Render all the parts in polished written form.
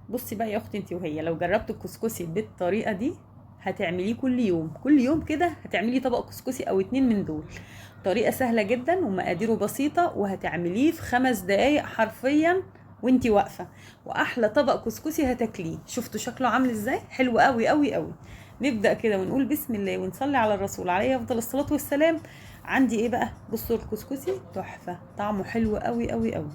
بصي بقى يا اختي، انت وهي لو جربتوا الكسكسي بالطريقه دي هتعمليه كل يوم كل يوم كده، هتعملي طبق كسكسي او اتنين من دول. طريقه سهله جدا ومقاديره بسيطه، وهتعمليه في 5 دقايق حرفيا وانت واقفه. واحلى طبق كسكسي هتاكليه. شفتوا شكله عامل ازاي؟ حلو قوي قوي قوي. نبدا كده ونقول بسم الله ونصلي على الرسول عليه افضل الصلاه والسلام. عندي ايه بقى؟ بصوا الكسكسي تحفه، طعمه حلو قوي قوي قوي.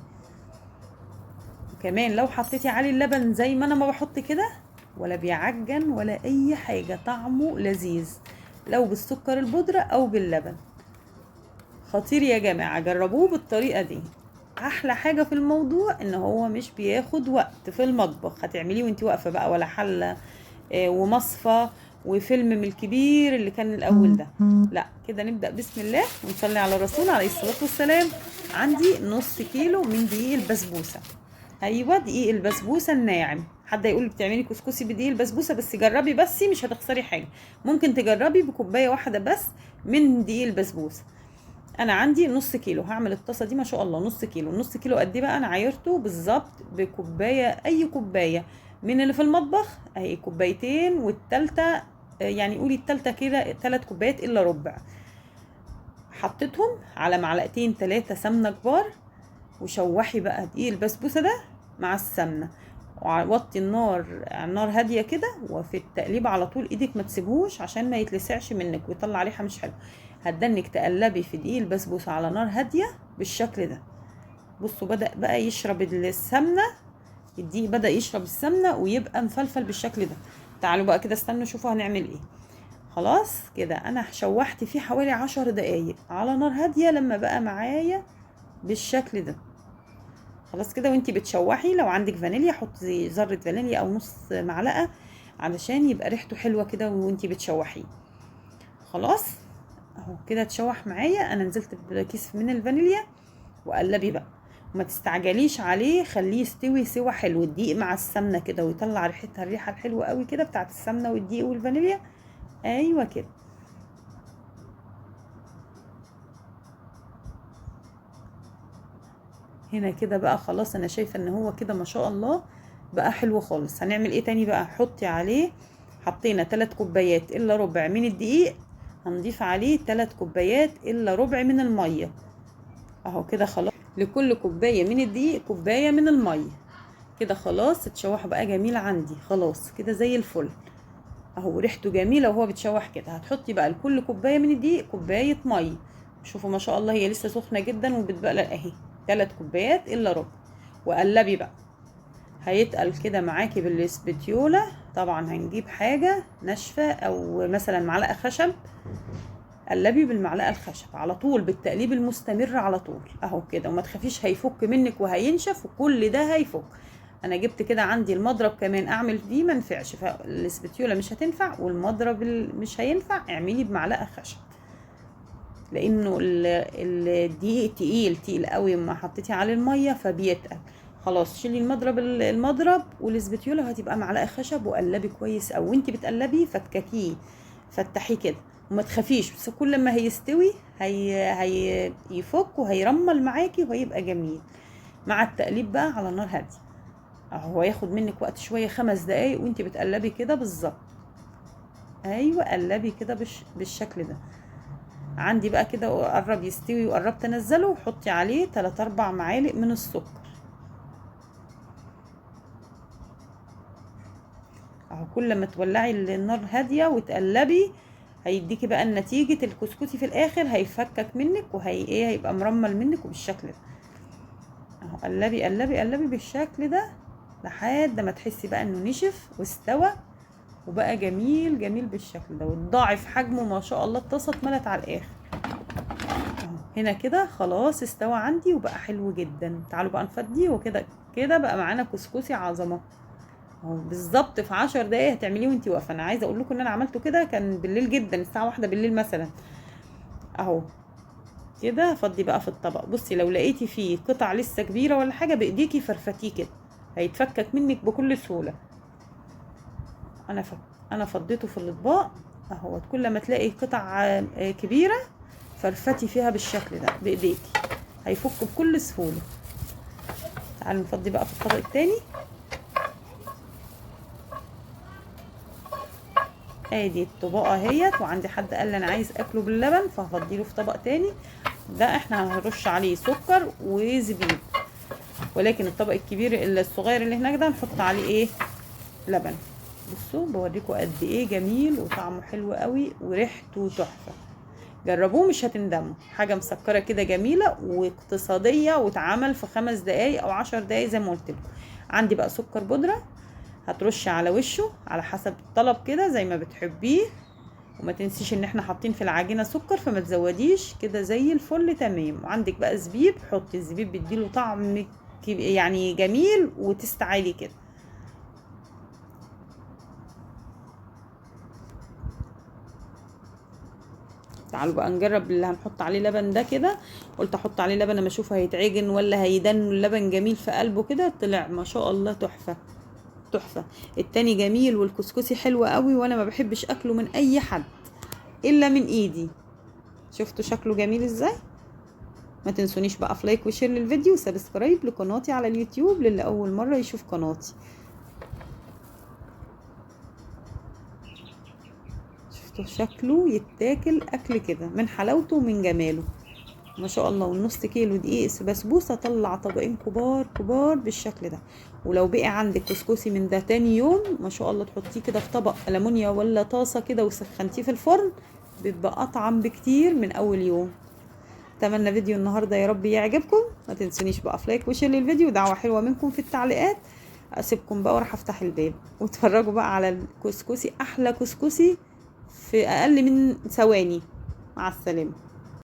كمان لو حطيتي عليه اللبن زي ما انا ما بحط كده، ولا بيعجن ولا اي حاجة، طعمه لذيذ. لو بالسكر البودرة او باللبن، خطير يا جماعة، جربوه بالطريقة دي. احلى حاجة في الموضوع ان هو مش بياخد وقت في المطبخ، هتعمليه وانتي واقفة بقى، ولا حلة ومصفى وفيلم من الكبير اللي كان الاول ده. لا كده نبدأ بسم الله ونصلي على الرسول عليه الصلاة والسلام. عندي نص كيلو من دقيق البسبوسة. ايوه دقيق البسبوسه الناعم. حد يقول لي بتعملي كسكسي بدقيق البسبوسه؟ بس جربي، بس مش هتخسري حاجه. ممكن تجربي بكوبايه واحده بس من دقيق البسبوسه. انا عندي نص كيلو، هعمل الطاسه دي ما شاء الله نص كيلو. نص كيلو قد ايه بقى؟ انا عايرته بالظبط بكوبايه، اي كوبايه من اللي في المطبخ اهي، كوبايتين والتالتة يعني قولي التالتة كده 3 كوبايات الا ربع. حطيتهم على معلقتين 3 سمنه كبار، وشوحي بقى دقيق البسبوسه ده مع السمنه، ووطي النار على نار هاديه كده، وفي التقليب على طول ايدك ما تسيبهوش عشان ما يتلسعش منك ويطلع ريحه مش حلوه. هتدنك تقلبي في دقيق البسبوسه على نار هاديه بالشكل ده. بصوا بدأ بقى يشرب السمنه، الدقيق بدأ يشرب السمنه ويبقى مفلفل بالشكل ده. تعالوا بقى كده استنوا شوفوا هنعمل ايه. خلاص كده انا شوحت فيه حوالي 10 دقايق على نار هاديه، لما بقى معايا بالشكل ده. خلاص كده وانتي بتشوحي لو عندك فانيليا حطي ذرة فانيليا او نص معلقة، علشان يبقى ريحته حلوة كده وانتي بتشوحيه. خلاص اهو كده اتشوح معايا. انا نزلت بكيس من الفانيليا، وقلبي بقى وما تستعجليش عليه، خليه يستوي سوا حلو، الدقيق مع السمنة كده ويطلع ريحتها، الريحة الحلوة قوي كده بتاعت السمنة والدقيق والفانيليا. ايوه كده. هنا كده بقى خلاص، انا شايفه ان هو كده ما شاء الله بقى حلو خالص. هنعمل ايه تاني بقى؟ حطي عليه، حطينا 3 كوبايات الا ربع من الدقيق، هنضيف عليه 3 كوبايات الا ربع من الميه. اهو كده خلاص، لكل كوبايه من الدقيق كوبايه من الميه. كده خلاص اتشوح بقى جميل عندي، خلاص كده زي الفل. اهو ريحته جميله وهو بيتشوح كده. هتحطي بقى لكل كوبايه من الدقيق كوبايه ميه. شوفوا ما شاء الله هي لسه سخنه جدا وبتبقى اهي 3 كوبايات الا ربع. وقلبي بقى، هيتقل كده معاكي بالسبتيوله. طبعا هنجيب حاجه ناشفه او مثلا معلقه خشب، قلبي بالمعلقه الخشب على طول بالتقليب المستمر على طول. اهو كده وما تخافيش هيفك منك وهينشف وكل ده هيفك. انا جبت كده عندي المضرب كمان اعمل بيه ما نفعش، فالسبتيوله مش هتنفع والمضرب مش هينفع، اعملي بمعلقه خشب، لانه الدقيق تقيل قوي ما حطيتي عليه الميه فبيتقل. خلاص شيلي المضرب والسبتيوله، هتبقى معلقه خشب وقلبي كويس. او وانتي بتقلبي فككيه، فتحيه كده وما تخافيش، بس كل ما هيستوي هيفك وهيرمل معاكي وهيبقى جميل مع التقليب بقى على نار هاديه. اهو هياخد منك وقت شويه 5 دقايق وانتي بتقلبي كده بالظبط. ايوه قلبي كده بالشكل ده. عندي بقى كده وقرب يستوي وقربت انزله، وحطي عليه 3 4 معالق من السكر. اهو كل ما تولعي النار هاديه وتقلبي هيديكي بقى النتيجه. الكسكسي في الاخر هيفكك منك هيبقى مرمل منك وبالشكل ده. اهو قلبي قلبي قلبي بالشكل ده لحد ما تحسي بقى انه نشف واستوى وبقى جميل جميل بالشكل ده، وتضاعف حجمه ما شاء الله. الطاسه اتملت على الاخر. هنا كده خلاص استوى عندي وبقى حلو جدا. تعالوا بقى نفضي، وكده كده بقى معانا كسكسي عظمه. اهو بالظبط في 10 دقايق هتعمليه وانتي واقفه. انا عايزه اقول لكم ان انا عملته كده كان بالليل جدا، الساعه 1 بالليل مثلا. اهو كده فضي بقى في الطبق. بصي لو لقيتي فيه قطع لسه كبيره ولا حاجه بايديكي فرفتيه كده، هيتفكك منك بكل سهوله. انا انا فضيته في الاطباق. اهو كل ما تلاقي قطع كبيره فرفتي فيها بالشكل ده بايديكي، هيفك بكل سهوله. تعالوا نفضي بقى في الطبق التاني. ادي الطبقه اهيت، وعندي حد قال لي انا عايز اكله باللبن فهفضيله في طبق تاني. ده احنا هنرش عليه سكر وزبيب، ولكن الطبق الكبير الصغير اللي هناك ده نحط عليه ايه؟ لبن. بصوا بوريكم قد ايه جميل وطعمه حلو قوي وريحته تحفه. جربوه مش هتندموا، حاجه مسكره كده جميله واقتصاديه، واتعمل في 5 دقايق او 10 دقايق زي ما قلت لكم. عندي بقى سكر بودره، هترش على وشه على حسب الطلب كده زي ما بتحبيه، وما تنسيش ان احنا حاطين في العجينه سكر فما تزوديش، كده زي الفل تمام. وعندك بقى زبيب، حطي الزبيب بيديله طعم يعني جميل وتست عالي كده. تعالوا بقى نجرب اللي هنحط عليه لبن ده كده. قلت احط عليه لبن اما اشوف هيتعجن ولا هيدن. اللبن جميل في قلبه كده، طلع ما شاء الله تحفه تحفه. التاني جميل والكسكسي حلو قوي، وانا ما بحبش اكله من اي حد الا من ايدي. شفتوا شكله جميل ازاي؟ ما تنسونيش بقى في لايك وشير للفيديو وسبسكرايب لقناتي على اليوتيوب للي اول مره يشوف قناتي. شفتوا شكله يتاكل اكل كده من حلاوته ومن جماله ما شاء الله. والنص كيلو دقيق بسبوسه طلع طبقين كبار كبار بالشكل ده. ولو بقي عندك كسكسي من ده تاني يوم ما شاء الله تحطيه كده في طبق ألمونيا ولا طاسه كده وسخنتيه في الفرن، بيبقى اطعم بكتير من اول يوم. اتمنى فيديو النهارده يا رب يعجبكم. ما تنسونيش بقى في لايك وشير للفيديو، دعوه حلوه منكم في التعليقات. اسيبكم بقى وراح افتح الباب واتفرجوا بقى على الكسكسي، احلى كسكسي في اقل من ثواني. مع السلامه.